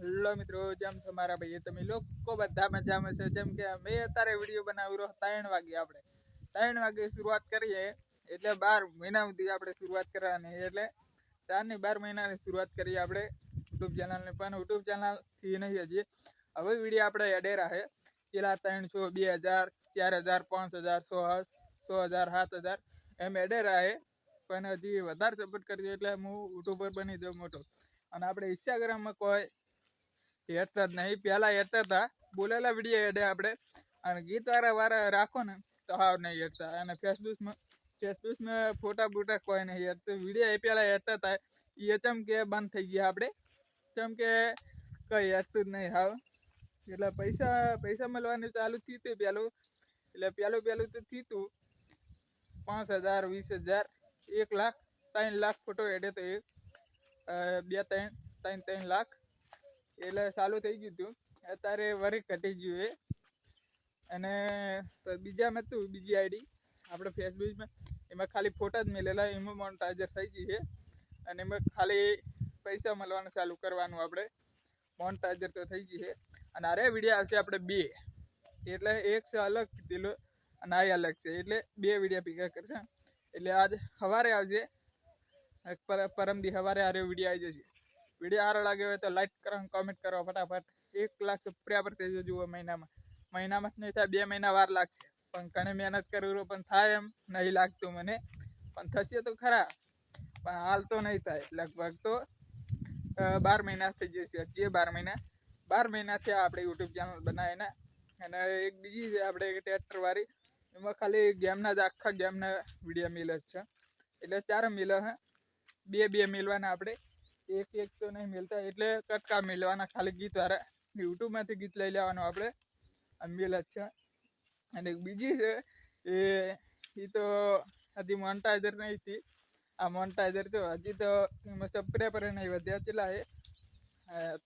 Hello મિત્રો, જેમ છો મારા ભાઈ? તમે લોકો બધા મજામાં છે? જેમ કે મેં અત્યારે વિડીયો બનાવી રહ્યો 3 વાગે. આપણે 3 વાગે શરૂઆત કરીએ એટલે 12 મહિના સુધી આપણે શરૂઆત કરવાની. એટલે 4 ની 12 મહિનાની શરૂઆત કરીએ આપણે યુટ્યુબ ચેનલની. પણ યુટ્યુબ ચેનલથી નહીં હજી હવે વિડીયો આપણે એડેરા છે. પેલા 300, 2000, 4000, 5000, 100, 1000, 7000 એમ એડેરા છે. પણ હજી વધારે સપોર્ટ કરજો એટલે હું યુટ્યુબર બની જાઉં મોટો. અને આપણે ઇન્સ્ટાગ્રામમાં કોઈ હેડતા જ નહીં. પહેલાં હેડતા હતા, બોલેલા વિડીયો હેડે આપણે. અને ગીત વાળા રાખો ને તો હાવ નહીં હેડતા. અને ફેસબુકમાં ફોટા બોટા કોઈ નહીં હેડતું. વિડીયો એ પહેલાં હેડતા હતા એ ચમ કે બંધ થઈ ગયા આપણે. ચમ કે કંઈ હેડતું જ નહીં હાવ. એટલે પૈસા મળવાનું ચાલુ થયું હતું પહેલું. એટલે પહેલું તો થયું હતું 5000, 20000, 1 લાખ, 3 લાખ ફોટો હેડે તો એક 3 લાખ એટલે ચાલુ થઈ ગયું હતું. અત્યારે વરી ઘટી ગયું એ. અને બીજામાં હતું બીજી આઈડી આપણે ફેસબુકમાં, એમાં ખાલી ફોટા જ મેલેલા, એમાં મોનેટાઈઝર થઈ ગઈ છે. અને એમાં ખાલી પૈસા મળવાનું ચાલુ કરવાનું આપણે. મોનેટાઈઝર તો થઈ ગઈ છે. અને અરે વિડીયો આવશે આપણે 2, એટલે એક છે અલગ કીધેલું અને આ અલગ છે. એટલે 2 વિડીયો ભેગા કરશે. એટલે આજ સવારે આવજે, પરમદી સવારે આરે વિડીયો આવી જશે. વિડીયો સારો લાગ્યો હોય તો લાઈક કરો, કોમેન્ટ કરો ફટાફટ. 1 લાખ સબસ્ક્રાઈબર થઈ જજો મહિનામાં જ નહીં થાય, 2 મહિના વાર લાગશે. પણ ઘણી મહેનત કરું પણ થાય એમ નહીં લાગતું મને. પણ થશે તો ખરા, પણ હાલ તો નહીં થાય. લગભગ તો 12 મહિના થઈ જશે. હજી 12 મહિના થયા આપણે યુટ્યુબ ચેનલ બનાવીને. અને એક બીજી છે આપણે ટ્રેક્ટર વાળી, એમાં ખાલી ગેમના જ આખા ગેમના વિડીયો મિલે છે. એટલે 4 મિલે છે, 2 મિલવાના આપણે. એક તો નહીં મિલતા, એટલે કટકા મિલવાના ખાલી ગીત વાળા. યુટ્યુબમાંથી ગીત લઈ લેવાનું આપણે, મિલ જ છે. અને એક બીજી છે એ તો હજી મોનેટાઈઝર નહીં હતી. આ મોનેટાઈઝર તો હજી તો એમાં સબસ્ક્રાઈબર નહીં વધ્યા. ચેલા છે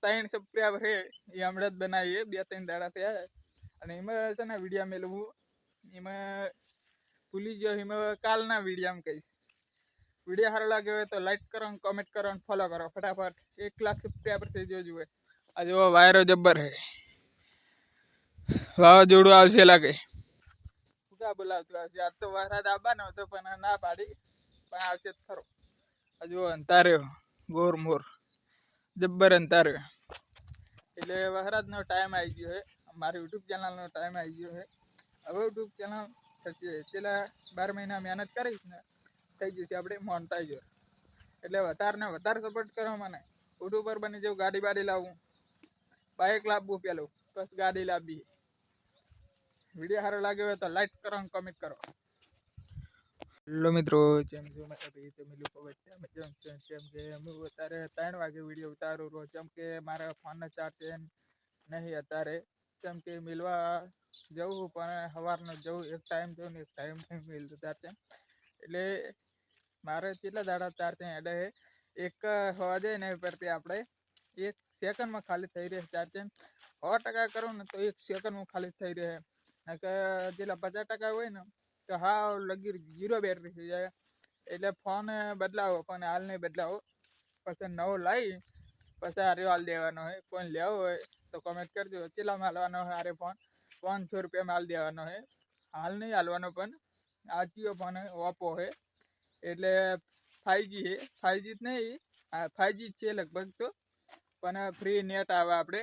3 સબસ્ક્રાઈબર છે એ હમણાં જ બનાવીએ, 2-3 દાડા થયા. અને એમાં છે ને વિડીયો મેળવું, એમાં ભૂલી ગયો. એમાં કાલના વિડીયો કહીશ. વિડીયો સારો લાગ્યો હોય તો લાઈક કરો, કોમેન્ટ કરો અને ફોલો કરો ફટાફટ. 1 લાખ સબસ્ક્રાઈબર થઈ જજો. આ જો વાયરો જબ્બર હે, વાવાઝોડું આવશે લાગે. શું બોલાવતું આવશે? આજ તો વરસાદ આવવાનો હતો પણ ના પાડી, પણ આવશે જ ખરો. હજુ અંતાર્યો ગોરમોર જબ્બર અંતાર્યો. એટલે વરસાદનો ટાઈમ આવી ગયો છે. મારી યુટ્યુબ ચેનલનો ટાઈમ આવી ગયો છે. હવે યુટ્યુબ ચેનલ થશે. પેલા 12 મહિના મહેનત કરીશ ને થઈ જશે આપણે મોનેટાઈઝર. એટલે વધારે સપોર્ટ કરો મને. યુટ્યુબર બની જવું, ગાડી બાડી લાવું, બાઇક લાવવું પેલું, બસ ગાડી લાવવી. વિડીયો સારો લાગ્યો હોય તો લાઈક કરો અને કોમેન્ટ કરો. હેલો મિત્રો, જેમ છો મારા ભાઈ? તમે લોકો જેમ કે હું અત્યારે 3 વાગે વિડીયો ઉતારું રહ્યો. જેમ કે મારા ફોનનો ચાર્જ નહીં અત્યારે. જેમ કે મિલવા જવું પણ સવારનો જવું, એક ટાઈમ જવું ને એક ટાઈમ નહીં મિલતું ચાર્જ. એટલે મારે કેટલા દાડા ચાર્જ એડે છે. એક હોવા જાય ને પરથી આપણે 1 સેકન્ડમાં ખાલી થઈ રહે ચાર્જ. 100% કરું ને તો 1 સેકન્ડમાં ખાલી થઈ રહે. કે જેટલા 50% હોય ને તો હા લગી 0 બેટરી થઈ જાય. એટલે ફોન બદલાવો, પણ હાલ નહીં બદલાવો. પછી નવો લાવી પછી આર્યો હાલ દેવાનો હોય. કોઈ લેવો હોય તો કોમેન્ટ કરજો. કેટલા હાલવાનો હોય? આરે ફોન 500 રૂપિયામાં હાલ દેવાનો હોય. હાલ નહીં હાલવાનો, પણ આ કયો ફોન ઓપ્પો છે. એટલે 5G છે. 5G જ નહીં, 5G જ છે લગભગ તો. પણ ફ્રી નેટ આવે આપણે.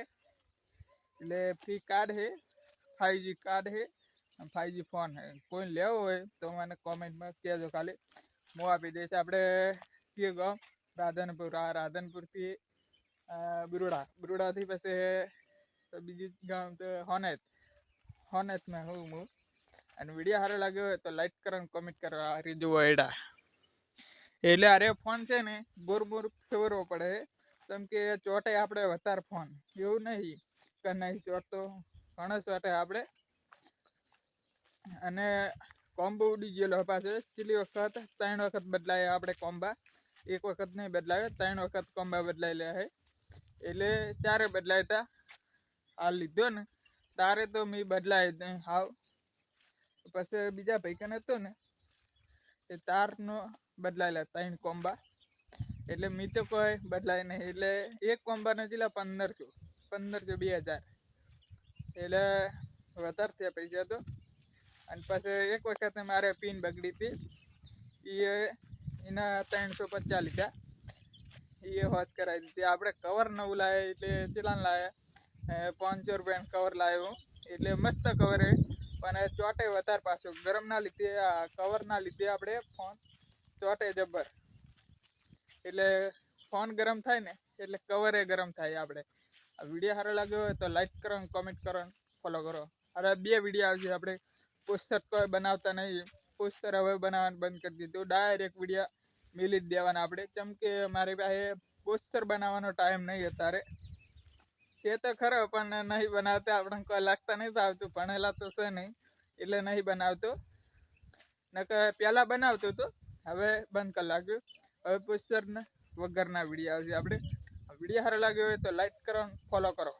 એટલે ફ્રી કાર્ડ છે, 5G કાર્ડ છે, 5G ફોન છે. કોઈ લેવો હોય તો મને કોમેન્ટમાં કહેજો. ખાલી હું આપી દઈશ. આપણે કયો ગામ? રાધનપુર. આ રાધનપુરથી બરોડાથી પછી બીજું ગામ તો હોનેતમાં હું. અને વિડીયો સારો લાગ્યો હોય તો લાઈક કરો અને કોમેન્ટ કરો. આ રીજો એડા એટલે અરે ફોન છે ને બોર ફેરવો પડે. કેમ કે ચોટે આપણે વધારે ફોન એવું નહીં કે નહીં ચોટતો ઘણો ચોટે આપણે. અને કોમ્બો ઉડી ગયેલો પાસે. છેલ્લી વખત 3 વખત બદલાય આપણે કોમ્બા. 1 વખત નહીં બદલાવે, 3 વખત કોમ્બા બદલાઈ લે છે. એટલે 4 બદલાય હતા. આ લીધો ને તારે તો મેં બદલાય નહીં હાવ. પછી બીજા ભાઈકન હતો ને એ તારનો બદલાયેલા 3 કોમ્બા. એટલે મેં તો કોઈ બદલાય નહીં. એટલે 1 કોમ્બાના જેટલા 1500. 1500 2000 એટલે વધારે થયા પૈસા તો. અને પછી એક વખત મારે પિન બગડી હતી એના 350 લીધા એ હોશ કરાવી દીધી. આપણે કવર નવું લાવ્યા એટલે ચેલાન લાવ્યા 500 રૂપિયાનું કવર લાવ્યો એટલે મસ્ત કવર હે પણ ચોટે વધારે પાછો ગરમ ના લીધે કવર ના લીધે આપણે ફોન ચોટે જબર. એટલે ફોન ગરમ થાય ને એટલે કવરે ગરમ થાય. આપણે આ વિડીયો સારો લાગ્યો હોય તો લાઈક કરો, કોમેન્ટ કરો, ફોલો કરો. હવે 2 વિડીયો આવશે. આપણે પોસ્ટર કોઈ બનાવતા નહીં. પોસ્ટર હવે બનાવવાનું બંધ કરી દીધું. ડાયરેક્ટ વિડીયો મેલી જ દેવાના આપણે, કેમ કે મારી પાસે પોસ્ટર બનાવવાનો ટાઈમ નહીં અત્યારે. છે તો ખરો પણ નહીં બનાવતા. આપણને કોઈ લાગતા નહીં આવતું. ભણેલા તો છે નહીં એટલે નહીં બનાવતો. નકર પહેલાં બનાવતું હતું, હવે બંધ કરી નાખ્યું. હવે પોસ્ટર વગરના વિડીયો આવશે. આપણે વિડીયો સારો લાગ્યો હોય તો લાઈક કરો, ફોલો કરો.